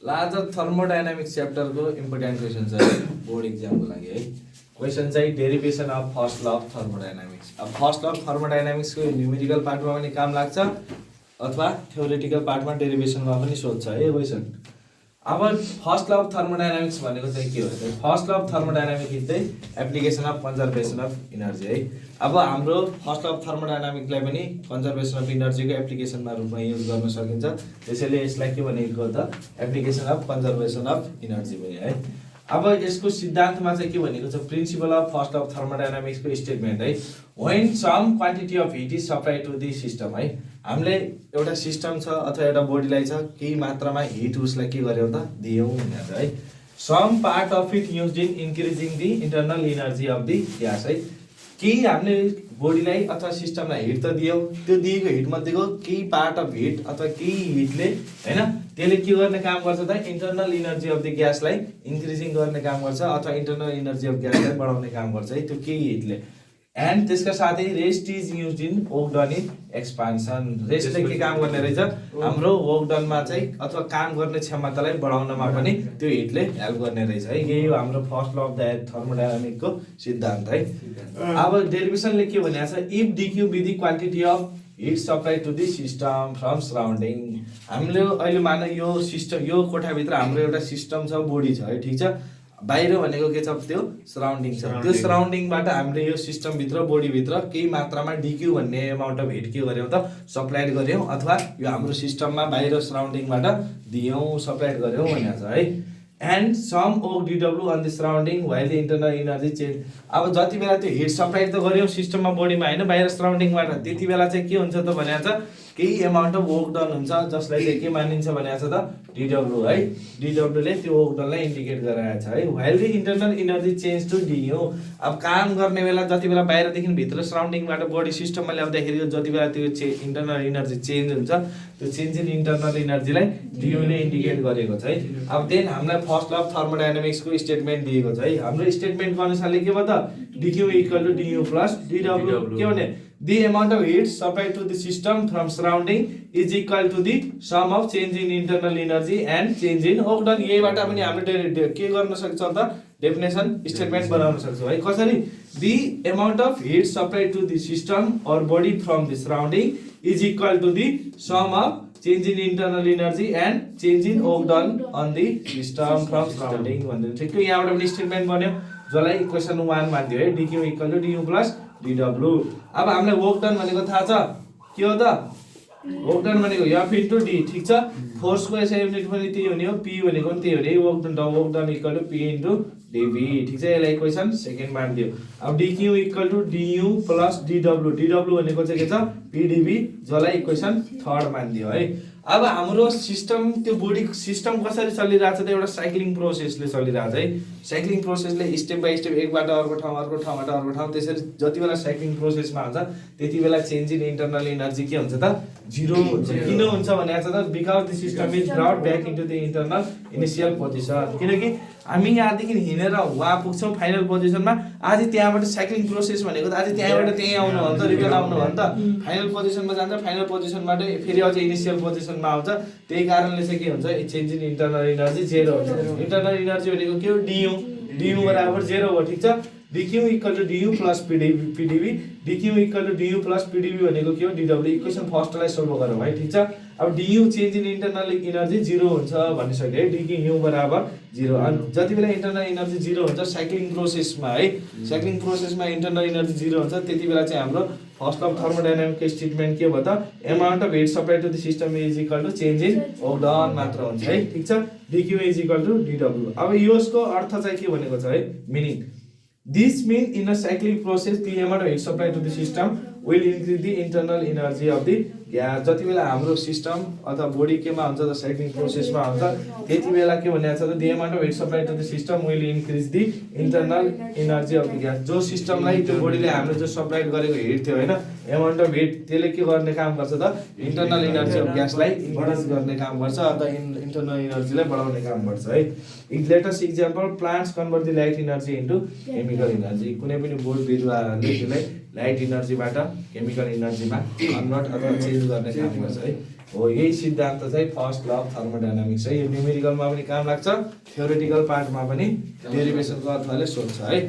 Larger thermodynamics chapter को important question छ board exam को लागि है। क्वेशन चाहिँ derivation of first law of thermodynamics. अब फर्स्ट ल अफ थर्मोडायनामिक्स को न्यूमेरिकल पार्टमा पनि काम लाग्छ अथवा थ्योरेटिकल पार्टमा डेरिभेसनमा पनि सोध्छ है क्वेशन। अब फर्स्ट ल अफ थर्मोडायनामिक्स भनेको चाहिँ के हो त? First law of thermodynamics is the application of conservation of energy है। अब हाम्रो फर्स्ट ल अफ थर्मोडायनामिक्सलाई पनि कन्जर्भेसन अफ इनर्जीको एप्लिकेसनमा रूपमा युज गर्न सकिन्छ। त्यसैले यसलाई के भनेको त? Application of conservation of energy पनि है। अब यसको सिद्धान्तमा चाहिँ के भनेको छ? प्रिन्सिपल अफ फर्स्ट अफ थर्मोडायनामिक्सको स्टेटमेन्ट है। When some quantity of heat is supply to the system है। हामीले एउटा सिस्टम छ अथवा एउटा बोडीलाई छ केही मात्रामा हिट उसलाई के गर्यौ त? दियौ भनेर है। Some part of it used in increasing the internal energy of the gas है। केही हामीले बोडीलाई अथवा सिस्टमलाई हिट त दियौ, त्यो दिएको हिट मध्येको केही पार्ट अफ हिट अथवा केही हिटले हैन त्यसले के गर्ने काम गर्छ त? इन्टरनल एनर्जी अफ द ग्यासलाई इन्क्रिजिङ गर्ने काम गर्छ अथवा इन्टरनल एनर्जी अफ ग्यासलाई बढाउने काम गर्छ है त्यो केही हिटले। एन्ड त्यसका साथै rest is used in work done in expansion. रेस्टले के काम गर्ने रहेछ? हाम्रो वर्क डनमा चाहिँ अथवा काम गर्ने क्षमतालाई बढाउनमा पनि त्यो हिटले हेल्प गर्ने रहेछ है। यही हो हाम्रो फर्स्ट ल अफ द थर्मोडायनामिकको सिद्धान्त है। अब डेरिभेसनले के भनेको छ? If dQ be the quantity of heat supply to the system from surrounding. हामीले अहिले मान यो सिस्टम यो कोठाभित्र हाम्रो एउटा सिस्टम छ, बोडी छ है, ठीक छ। बाहिर भनेको के छ? त्यो सराउन्डिङ छ। त्यो सराउन्डिङबाट हामीले यो सिस्टमभित्र बोडीभित्र केही मात्रामा डिक्यू भन्ने एमाउन्ट अफ हिट के गर्यौँ त? सप्लाइड गर्यौँ अथवा यो हाम्रो सिस्टममा बाहिर सराउन्डिङबाट दियौँ, सप्लाइड गर्यौँ भनेको छ है। And some work D W on the surrounding while the internal energy change. अब जति बेला त्यो हिट सप्लाइड त गर्यौँ सिस्टममा बोडीमा हैन, बाहिर सराउन्डिङबाट, त्यति बेला चाहिँ के हुन्छ त भनेको छ? केही एमाउन्ट अफ वर्क डन हुन्छ जसलाई चाहिँ के मानिन्छ भनेको छ त? डिडब्ल्यू है। डिडब्ल्यूले त्यो वर्क डनलाई इन्डिकेट गराएको छ है। While the internal energy change to dU. अब काम गर्ने बेला जति बेला बाहिरदेखि भित्र सराउन्डिङबाट बडी सिस्टममा ल्याउँदाखेरि जति बेला त्यो इन्टरनल एनर्जी चेन्ज हुन्छ त्यो चेन्ज इन इन्टरनल एनर्जीलाई डियूले इन्डिकेट गरेको छ है। अब देन हामीलाई फर्स्ट ल अफ थर्मोडायनामिक्सको स्टेटमेन्ट दिएको छ है। हाम्रो स्टेटमेन्टको अनुसारले के भयो त? D Q equal to D U plus D W. के भने? The amount of heat supplied to the system from surrounding is equal to the sum of change in internal energy and change in work done। यहीबाट पनि हामीले के गर्न सक्छौँ त? Definition statement बनाउन सक्छौँ है। कसरी? The amount of heat supplied to the system or body from the surrounding is equal to the sum of change in internal energy and change in work done on the system from surrounding भन्दै ठिक यहाँबाट पनि statement बन्यो जसलाई equation 1 मान्दियो है। dq equal to du plus dw। अब हामीलाई वर्क डन भनेको थाहा छ के हो त? वर्क डन भनेको F इन्टु D, ठीक छ। फोर्सको एसआई युनिट पनि त्यही हुने हो, P भनेको पनि त्यही हुने है। Work done equal to P into dV, ठीक छ। यसलाई इक्वेसन सेकेन्ड मान्दियो। अब dq equal to du plus dw। dw भनेको चाहिँ के छ? pdv, जसलाई इक्वेसन थर्ड मान्दियो है। अब हाम्रो सिस्टम त्यो बोडी सिस्टम कसरी चलिरहेछ त? एउटा साइक्लिङ प्रोसेसले चलिरहेछ है। साइक्लिङ प्रोसेसले स्टेप बाइ स्टेप एकबाट अर्को ठाउँ अर्को ठाउँबाट अर्को ठाउँ त्यसरी जति बेला साइक्लिङ प्रोसेसमा हुन्छ त्यति बेला चेन्ज इन इन्टरनल एनर्जी के हुन्छ त? जिरो हुन्छ। किन हुन्छ भनेको छ त? Because the system is brought back into the internal initial position. किनकि हामी यहाँदेखि हिँडेर वहाँ पुग्छौँ फाइनल पोजिसनमा, आज त्यहाँबाट साइक्लिङ प्रोसेस भनेको त आज त्यहाँबाट त्यहीँ आउनु हो नि त, रिटर्न आउनु हो नि त। फाइनल पोजिसनमा जान्छ, फाइनल पोजिसनबाट फेरि अझ इनिशियल पोजिसनमा आउँछ। त्यही कारणले चाहिँ के हुन्छ? Change in internal energy zero हुन्छ। इन्टरनल एनर्जी भनेको के हो? डियू। डियू बराबर जेरो हो, ठीक छ। dq equal to du plus pdv। dq equal to du plus pdv भनेको के हो? dw। इक्वेसन फर्स्टलाई सोल्भ गरौँ है, ठीक छ। अब du change in internal energy zero हुन्छ भनिसक्यो है। dq u बराबर जिरो। अनि जति बेला इन्टरनल एनर्जी जिरो हुन्छ साइक्लिङ प्रोसेसमा है, साइक्लिङ प्रोसेसमा इन्टरनल एनर्जी जिरो हुन्छ, त्यति बेला चाहिँ हाम्रो फर्स्ट अफ थर्मोडायनामिक स्टेटमेन्ट के भयो त? Amount of heat supply to the system is equal to change in work done मात्र हुन्छ है, ठीक छ। dq is equal to dw। अब यसको अर्थ चाहिँ के भनेको छ है? Meaning this mean in a cyclic process the amount of heat supply to the system will increase the internal energy of the gas। जति बेला हाम्रो सिस्टम अथवा बोडी केमा हुन्छ त? साइक्लिङ प्रोसेसमा हुन्छ, त्यति बेला के भनेको छ त? the amount of heat supply to the system will increase the internal energy of the gas। जो सिस्टमलाई त्यो बोडीले हामीले जो सप्लाई गरेको हिट थियो हैन, एमाउन्ट अफ हिट, त्यसले के गर्ने काम गर्छ त? इन्टरनल एनर्जी अफ ग्यासलाई इन्क्रिज गर्ने काम गर्छ अथवा इन्टरनल एनर्जीलाई बढाउने काम गर्छ है। Latest example plants convert the light energy into chemical energy. कुनै पनि बोट बिरुवाहरूले त्यसलाई लाइट एनर्जीबाट केमिकल एनर्जीमा कन्भर्ट अथवा चेन्ज गर्ने काम गर्छ है। हो यही सिद्धान्त चाहिँ फर्स्ट ल अफ थर्मोडायनामिक्स है। यो न्युमेरिकलमा पनि काम लाग्छ, थ्योरेटिकल पार्टमा पनि डेरिभेसनको अर्थले सोध्छ है।